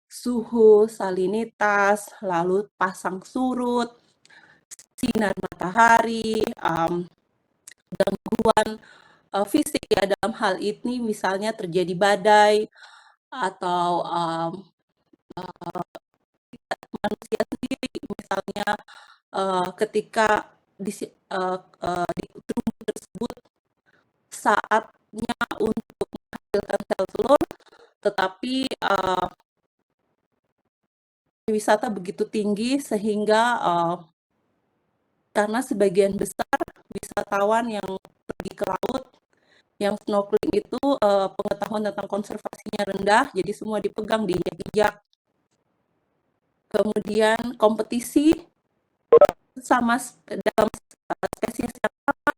suhu, salinitas, lalu pasang surut, sinar matahari, gangguan fisik ya dalam hal ini misalnya terjadi badai atau manusia sendiri misalnya ketika di tubuh tersebut saatnya untuk menghasilkan sel telur, tetapi wisata begitu tinggi sehingga karena sebagian besar wisatawan yang pergi ke laut, yang snorkeling itu pengetahuan tentang konservasinya rendah, jadi semua dipegang, diinjak-injak. Kemudian kompetisi sama dalam spesies yang sama,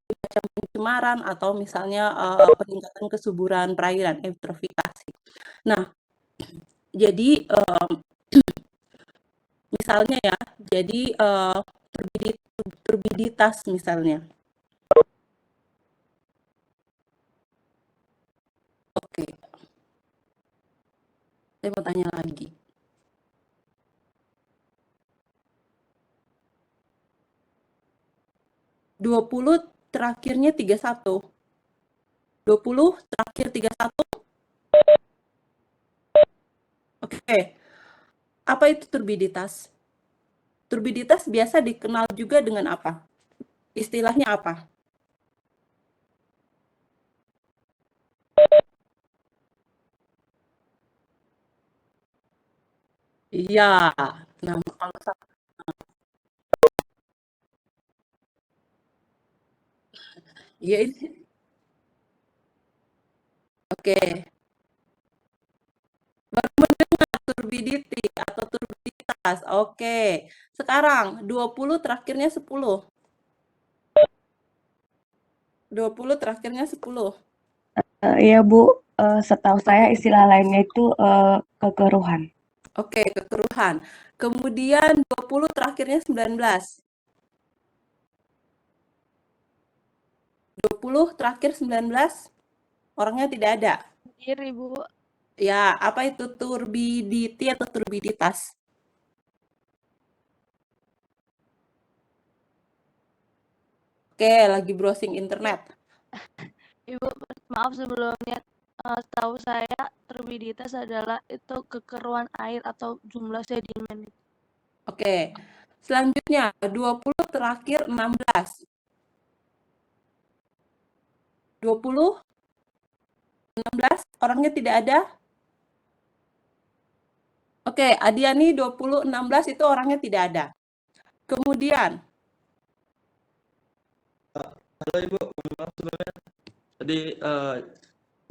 macam pencemaran atau misalnya peningkatan kesuburan perairan, eutrofikasi. Nah, jadi misalnya ya, jadi turbiditas misalnya. Oke, saya mau tanya lagi. 20 terakhirnya 31. 20 terakhir 31. Oke. Apa itu turbiditas? Turbiditas biasa dikenal juga dengan apa? Istilahnya apa? Iya. Nah, kalau ya ini oke. Baru mendengar turbidity atau turbiditas. Oke. Sekarang 20 terakhirnya 10. 20 terakhirnya 10. Iya Bu, setahu saya Oke. istilah lainnya itu kekeruhan. Oke, kekeruhan. Kemudian 20 terakhirnya 19. 20 terakhir 19. Orangnya tidak ada. Sendiri, Bu. Ya, apa itu turbidity atau turbiditas? Oke, lagi browsing internet. Ibu, maaf sebelumnya. Setahu saya turbiditas adalah itu kekeruan air atau jumlah sedimen. Oke. Selanjutnya 20 terakhir 16. 20 16 orangnya tidak ada. Oke, Adiani 20 16 itu orangnya tidak ada. Kemudian Halo Ibu, maaf sebelumnya. Tadi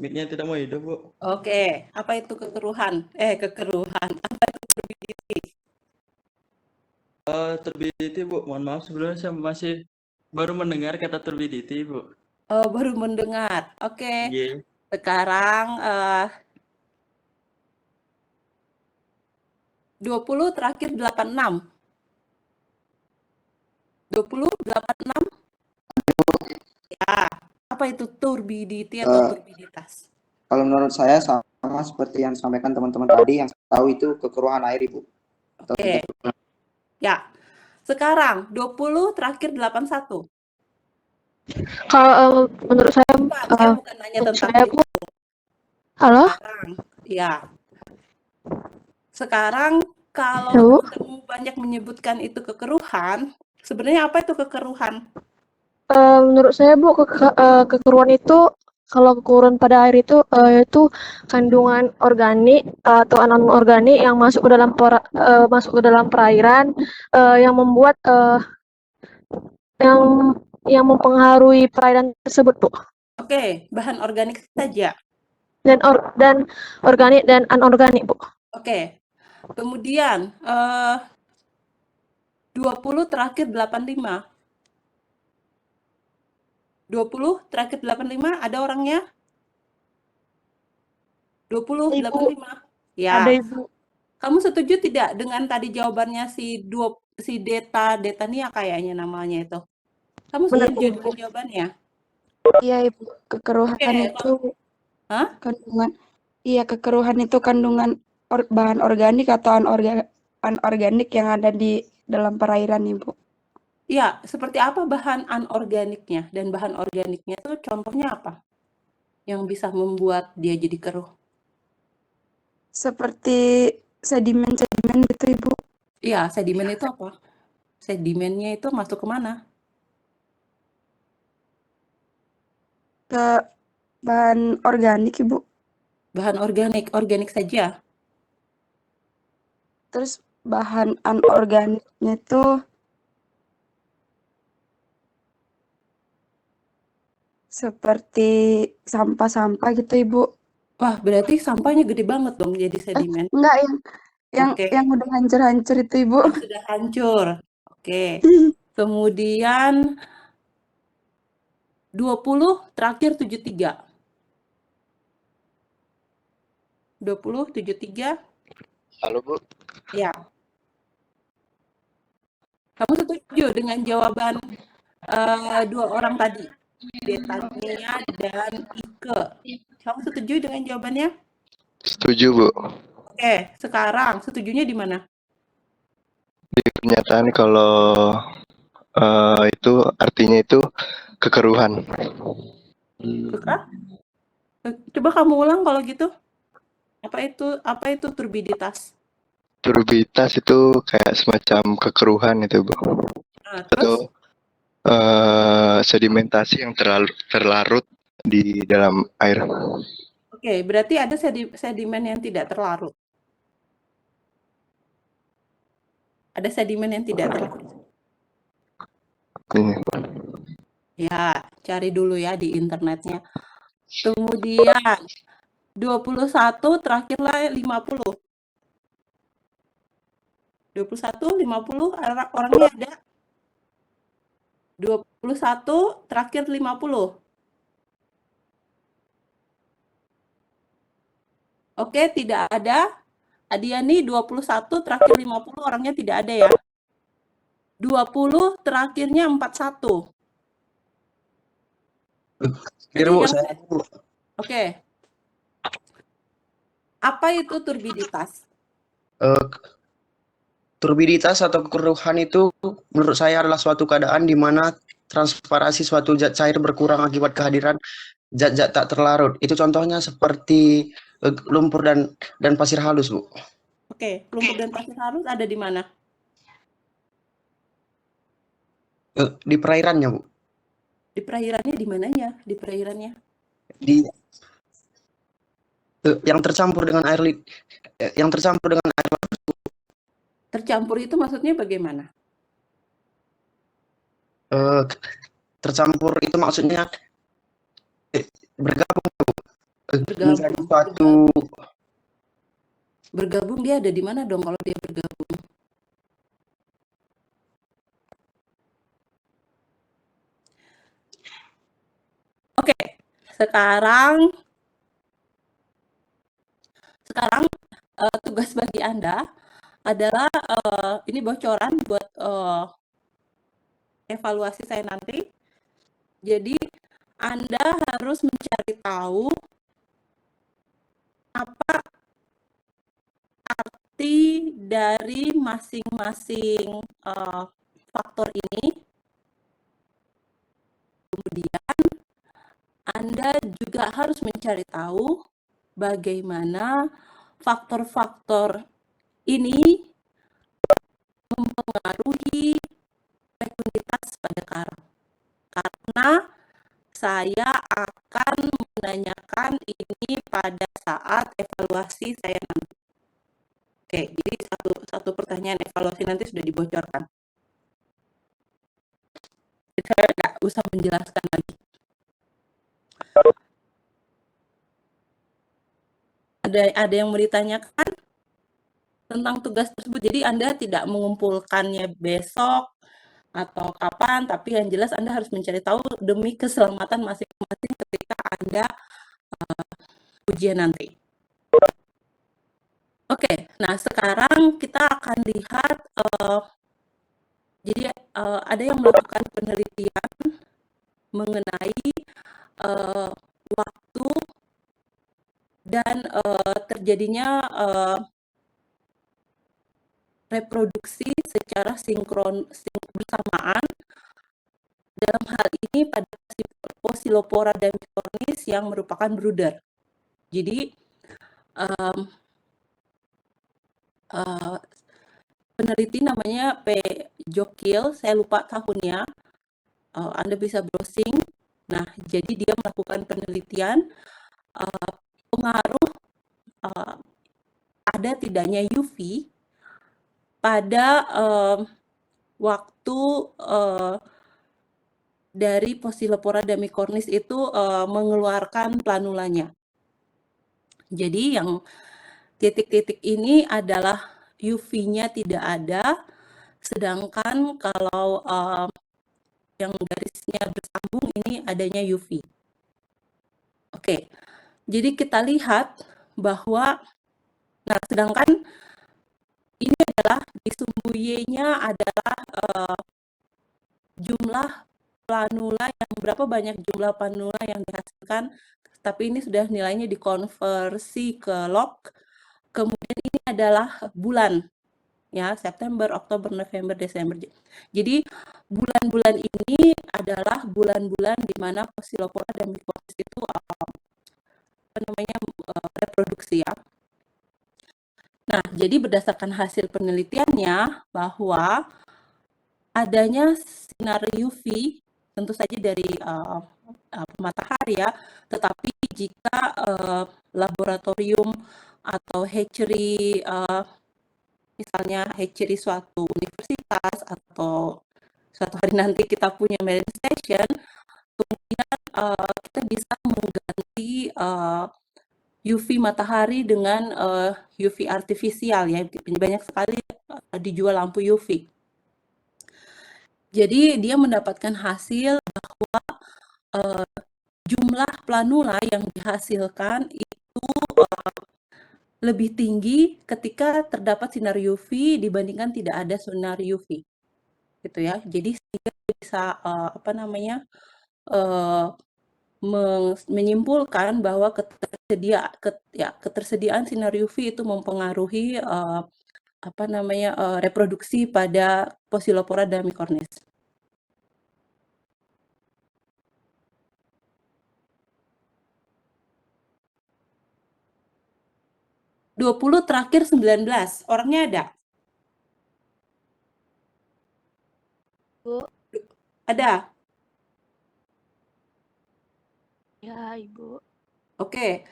mic-nya tidak mau hidup, Bu. oke, apa itu kekeruhan? Kekeruhan. Apa itu turbidity? Turbidity, Bu. Mohon maaf sebelumnya saya masih baru mendengar kata turbidity, Bu. Oh, baru mendengar. Oke. Iya. Sekarang 20 terakhir 86. 20 86. Ya, apa itu turbidity atau turbiditas? Kalau menurut saya sama seperti yang disampaikan teman-teman tadi, yang tahu itu kekeruhan air, Ibu. Oke. Ya. Sekarang 20 terakhir 81. Kalau menurut saya, Saya bukan nanya tentang saya, Bu. itu. Halo? Sekarang, ya. Sekarang kalau Bu. teman-teman banyak menyebutkan itu kekeruhan, sebenarnya apa itu kekeruhan? Menurut saya, Bu, kekeruan itu, kalau kekeruan pada air itu kandungan organik atau anorganik yang masuk ke dalam perairan, yang membuat yang mempengaruhi perairan tersebut, Bu. Oke, bahan organik saja. Dan organik dan anorganik, Bu. Oke. Kemudian 20 terakhir 85. 20 terakhir 85 ada orangnya? 20 Ibu, 85. Ya. ada Ibu. Kamu setuju tidak dengan tadi jawabannya si Detania kayaknya namanya itu? Kamu Benar, setuju Bu. dengan jawabannya? Iya Ibu, kekeruhan Oke, itu Hah? kandungan, iya kekeruhan itu kandungan bahan organik atau anorganik yang ada di dalam perairan nih, Bu? Iya, seperti apa bahan anorganiknya? Dan bahan organiknya tuh contohnya apa? Yang bisa membuat dia jadi keruh? Seperti sedimen-sedimen gitu, Ibu. Iya, sedimen itu apa? Sedimennya itu masuk ke mana? Ke bahan organik, Ibu. Bahan organik saja. Terus bahan anorganiknya itu seperti sampah-sampah gitu, Ibu. Wah, berarti sampahnya gede banget dong jadi sedimen. Enggak, yang Oke, yang udah hancur-hancur itu, Ibu. yang sudah hancur. Oke. Kemudian 20 terakhir 73. 20 73. Halo Bu, Ya. Kamu setuju dengan jawaban dua orang tadi? Betania dan Ike. Kamu setuju dengan jawabannya? setuju Bu. Oke, sekarang setujunya di mana? Di pernyataan kalau itu artinya itu kekeruhan. Suka? Coba kamu ulang kalau gitu. Apa itu turbiditas? Turbiditas itu kayak semacam kekeruhan itu Bu. Nah, Atau terus sedimentasi yang terlarut di dalam air. oke, berarti ada sedimen yang tidak terlarut. Ada sedimen yang tidak terlarut. Ini. Ya, cari dulu ya di internetnya. Kemudian 21 terakhirlah 50. 21 50 orangnya ada. 21 terakhir 50. Oke, tidak ada. Adiani 21 terakhir 50 orangnya tidak ada ya. 20 terakhirnya 41. Kira Jadi Bu, yang saya Bu. oke. Apa itu turbiditas? Eh, turbiditas atau kekeruhan itu menurut saya adalah suatu keadaan di mana transparasi suatu zat cair berkurang akibat kehadiran zat-zat tak terlarut. Itu contohnya seperti lumpur dan pasir halus, Bu. Oke, lumpur dan pasir halus ada di mana? Di perairannya, Bu. Di perairannya di mananya? Di perairannya. Di yang tercampur dengan yang tercampur dengan air laut. Tercampur itu maksudnya bagaimana? Tercampur itu maksudnya bergabung, Bu. Menjadi Bergabung. suatu Bergabung dia ada di mana dong kalau dia bergabung? Oke, sekarang tugas bagi Anda adalah ini bocoran buat evaluasi saya nanti. Jadi Anda harus mencari tahu apa arti dari masing-masing faktor ini. Kemudian Anda juga harus mencari tahu bagaimana faktor-faktor ini mempengaruhi fekulitas pada karang. Karena saya akan menanyakan ini pada saat evaluasi saya nanti. Oke, jadi satu pertanyaan evaluasi nanti sudah dibocorkan. Jadi saya nggak usah menjelaskan lagi. Ada yang mau ditanyakan tentang tugas tersebut? Jadi Anda tidak mengumpulkannya besok atau kapan, tapi yang jelas Anda harus mencari tahu demi keselamatan masing-masing ketika Anda ujian nanti. Oke, nah sekarang kita akan lihat, jadi ada yang melakukan penelitian mengenai waktu dan terjadinya reproduksi secara bersamaan, dalam hal ini pada Poecilopora damicornis yang merupakan brooder. Jadi peneliti namanya P. Jokil, saya lupa tahunnya, Anda bisa browsing. Nah, jadi dia melakukan penelitian pengaruh ada tidaknya UV pada waktu dari Poecilopora damicornis itu mengeluarkan planulanya. Jadi yang titik-titik ini adalah UV-nya tidak ada, sedangkan kalau yang garisnya bersambung ini adanya UV. Oke, jadi kita lihat bahwa, nah sedangkan ini adalah di sumbu Y-nya adalah jumlah planula yang berapa banyak jumlah planula yang dihasilkan, tapi ini sudah nilainya dikonversi ke log. Kemudian ini adalah bulan, ya, September, Oktober, November, Desember. Jadi bulan-bulan ini adalah bulan-bulan di mana Poecilopora damicornis itu reproduksi, ya. Nah, jadi berdasarkan hasil penelitiannya bahwa adanya sinar UV tentu saja dari matahari, ya, tetapi jika laboratorium atau hatchery misalnya hatchery suatu universitas atau suatu hari nanti kita punya marine station, kemudian kita bisa mengganti UV matahari dengan UV artifisial, ya, banyak sekali dijual lampu UV. Jadi dia mendapatkan hasil bahwa jumlah planula yang dihasilkan itu lebih tinggi ketika terdapat sinar UV dibandingkan tidak ada sinar UV, gitu ya. Jadi sehingga bisa menyimpulkan bahwa ketersediaan sinar UV itu mempengaruhi reproduksi pada Poecilopora damicornis. (20 terakhir 19) orangnya ada? Bu. Ada? Ya, Ibu. Oke.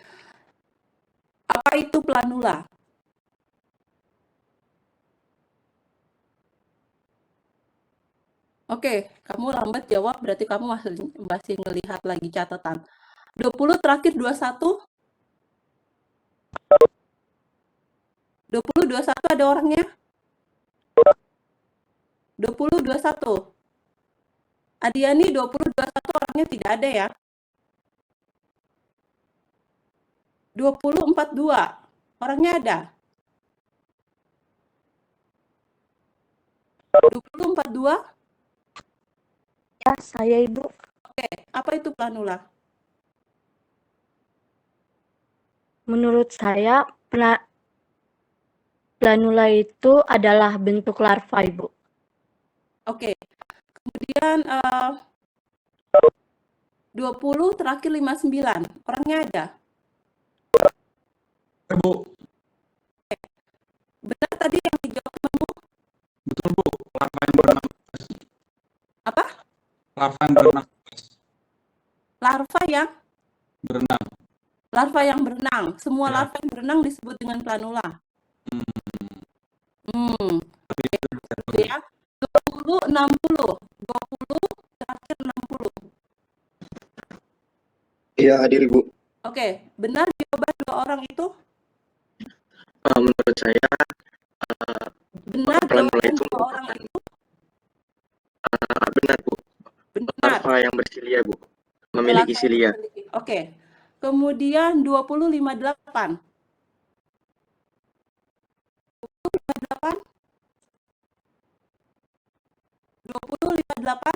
Apa itu planula? Oke, kamu lambat jawab, berarti kamu masih melihat lagi catatan. 20 terakhir 21? 20, 21 ada orangnya? 20, 21. Adiani 20, 21 orangnya tidak ada, ya? 20, 42. Orangnya ada? 20, 42? Ya, saya Ibu. Oke, apa itu planula? Menurut saya, planula itu adalah bentuk larva, Ibu. Oke. Kemudian 20 terakhir 59. Orangnya ada? Bu. Benar tadi yang dijawab temanmu? Betul, Bu. Larva yang berenang. Apa? Larva yang berenang. Larva yang Berenang. larva yang berenang. Semua Ya. larva yang berenang disebut dengan planula. Gitu ya. 20, 60. 20 terakhir 60. Iya, hadir Ibu. Oke, benar jawaban dua orang itu? Menurut saya Benar planula jawaban itu dua orang itu? benar Bu. Benar. Larva yang bersilia Bu, memiliki Larva yang silia. memiliki. Oke. Kemudian 20, 58. 58? 20, 58?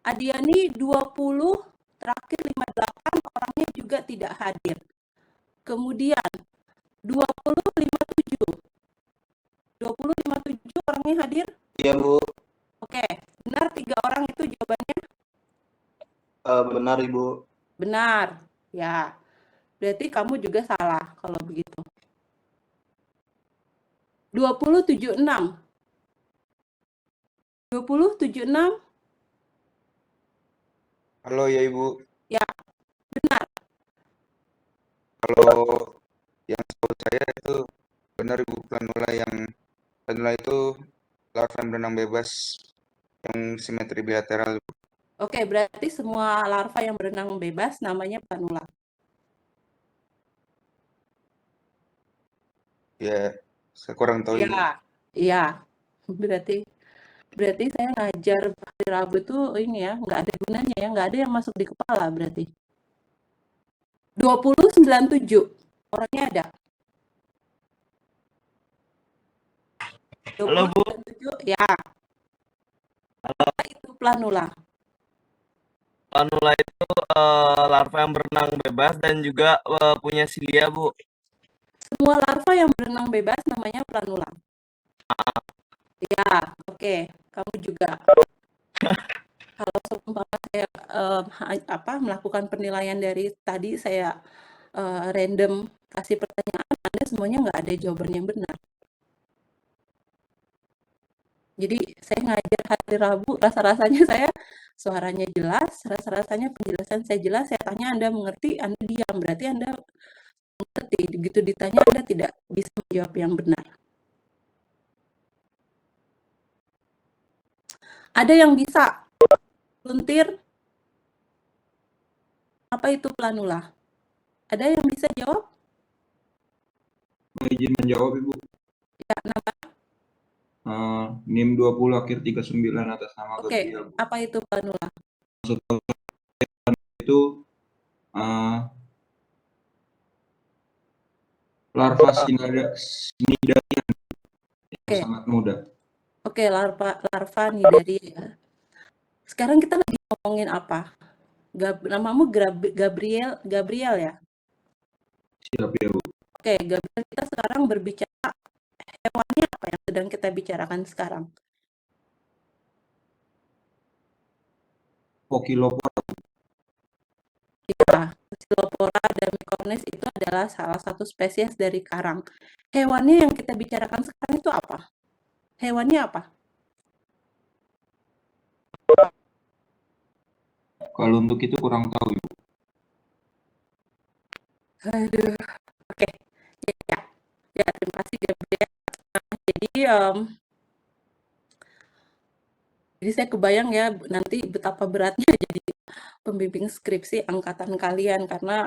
Adiani 20 terakhir 58 orangnya juga tidak hadir. Kemudian 20, 57. 2057 orangnya hadir? Iya, Bu. Oke, benar 3 orang itu jawabannya? Benar, Ibu. Benar. Ya. Berarti kamu juga salah kalau begitu. 2076. 2076? Halo ya Ibu, Ya, benar. kalau yang setahu saya itu benar Ibu, planula itu larva yang berenang bebas yang simetri bilateral. Oke, berarti semua larva yang berenang bebas namanya planula. Ya, saya kurang tahu Ibu. Iya. Iya. Berarti saya ngajar hari Rabu tuh ini ya, nggak ada gunanya ya, nggak ada yang masuk di kepala berarti. 2097 orangnya ada. Halo, Bu. 2097 ya. Apa itu planula? Planula itu larva yang berenang bebas dan juga punya silia, Bu. Semua larva yang berenang bebas namanya planula. Ya, oke. Kamu juga. Kalau seumpama saya melakukan penilaian dari tadi, saya random kasih pertanyaan, Anda semuanya nggak ada jawaban yang benar. Jadi saya ngajar hari Rabu, rasa-rasanya saya suaranya jelas, rasa-rasanya penjelasan saya jelas, saya tanya Anda mengerti, Anda diam, berarti Anda mengerti. Begitu ditanya Anda tidak bisa menjawab yang benar. Ada yang bisa luntir? Apa itu planula? Ada yang bisa jawab? Izin menjawab Ibu. Ya, nama. NIM 20 akhir 39 atas nama Oke, Gabriel. apa itu planula? Maksud itu larva cnidarian yang Oke. sangat muda. Oke, larva nidaria. Sekarang kita lagi ngomongin apa? Namamu Gabriel ya? Siap ya Bu. Oke, Gabriel, kita sekarang berbicara hewannya apa yang sedang kita bicarakan sekarang? Poikilopora. Ya, Poikilopora dan Mycornis itu adalah salah satu spesies dari karang. Hewannya yang kita bicarakan sekarang itu apa? Hewannya apa? Kalau untuk itu kurang tahu Ibu. Aduh, oke. Ya, terima kasih Gabriel. Nah, jadi saya kebayang ya nanti betapa beratnya jadi pembimbing skripsi angkatan kalian karena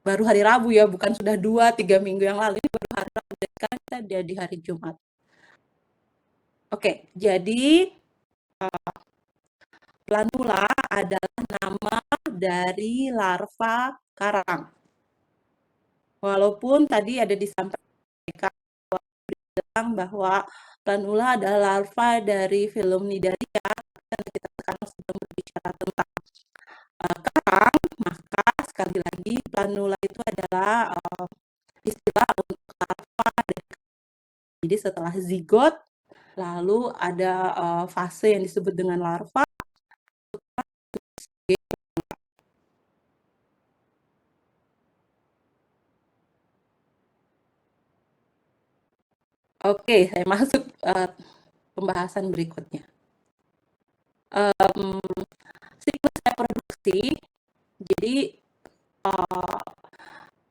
baru hari Rabu ya, bukan sudah 2-3 minggu yang lalu, ini baru hari Rabu dan sekarang kita di hari Jumat. Oke, jadi planula adalah nama dari larva karang. Walaupun tadi ada disampaikan bahwa planula adalah larva dari filum Nidaria, dan kita sekarang sedang berbicara tentang karang, maka sekali lagi planula itu adalah istilah untuk larva. Jadi setelah zigot, lalu ada fase yang disebut dengan larva. Oke, saya masuk pembahasan berikutnya. Siklus reproduksi, jadi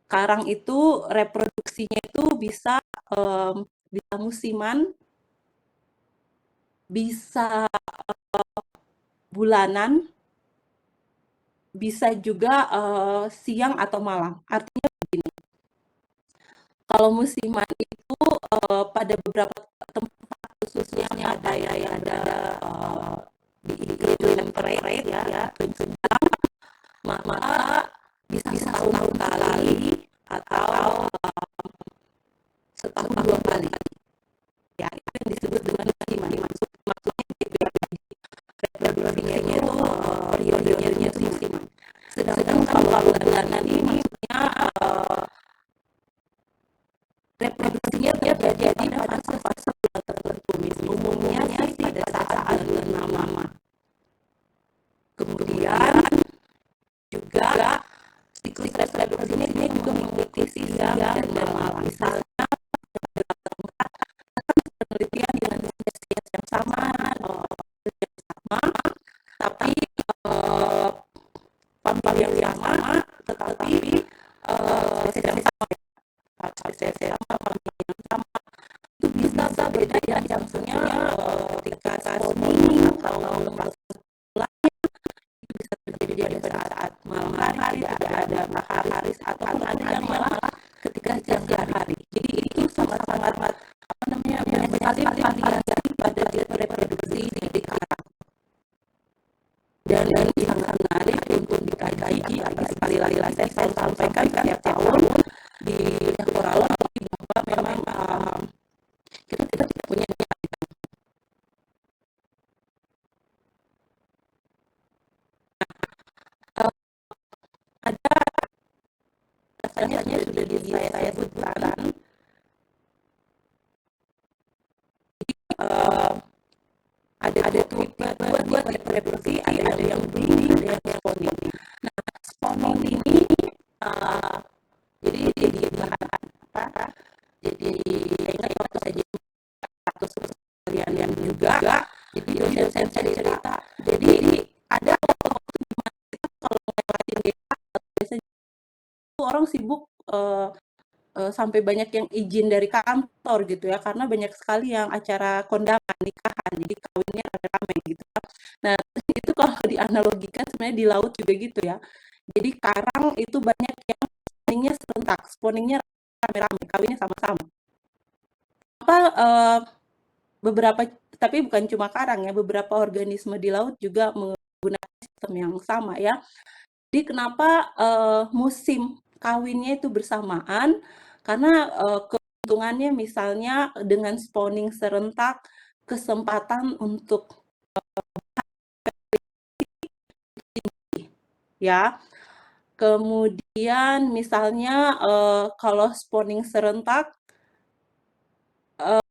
karang itu reproduksinya itu bisa musiman, bisa bulanan, bisa juga siang atau malam. Artinya begini, kalau musiman itu pada beberapa tempat khususnya ada di iklim temperate ya, sedang, maka bisa setahun kali atau setahun 2 kali. Ya, itu yang disebut dengan musiman. Maksudnya reproduksinya itu periodenya itu musiman. Sedangkan kalau bulanan ini maksudnya reproduksinya terjadi siklus reproduksi ini juga mengikuti siang dan malam. Misalnya penelitian dengan spesies yang sama, tapi famili yang sama, tetapi spesies yang sama, spesies yang sama, famili yang sama, itu bisa beda ya contohnya ketika spawning atau lain itu bisa terjadi pada saat malam hari, ada matahari, ataupun ada yang malah ketika siang hari. Jadi itu sangat-sangat apa namanya banyak sekali variasi pada reproduksi di karang. Dan ini sangat menarik untuk dikaji agar sekali lagi saya selalu sampaikan setiap tahun di koralogi bahwa memang kita tidak punya ada rasanya sudah saya sebutkan ada dua tipe reproduksi, ada yang breeding, ada yang spawning. Nah, spawning ini jadi bahan apa? Jadi ingat waktu saja atau sekalian juga. Jadi saya cerita. Jadi ada waktu dimana kita kalau ngelewatin desa biasanya orang sibuk sampai banyak yang izin dari kantor gitu ya, karena banyak sekali yang acara kondangan, nikahan, jadi kawinnya rame-rame gitu. Nah, itu kalau dianalogikan sebenarnya di laut juga gitu ya. Jadi karang itu banyak yang spawningnya serentak, spawningnya rame-rame, kawinnya sama-sama. Apa beberapa, tapi bukan cuma karang ya, beberapa organisme di laut juga menggunakan sistem yang sama ya. Jadi kenapa musim kawinnya itu bersamaan? Karena keuntungannya misalnya dengan spawning serentak, kesempatan untuk ya. Kemudian misalnya kalau spawning serentak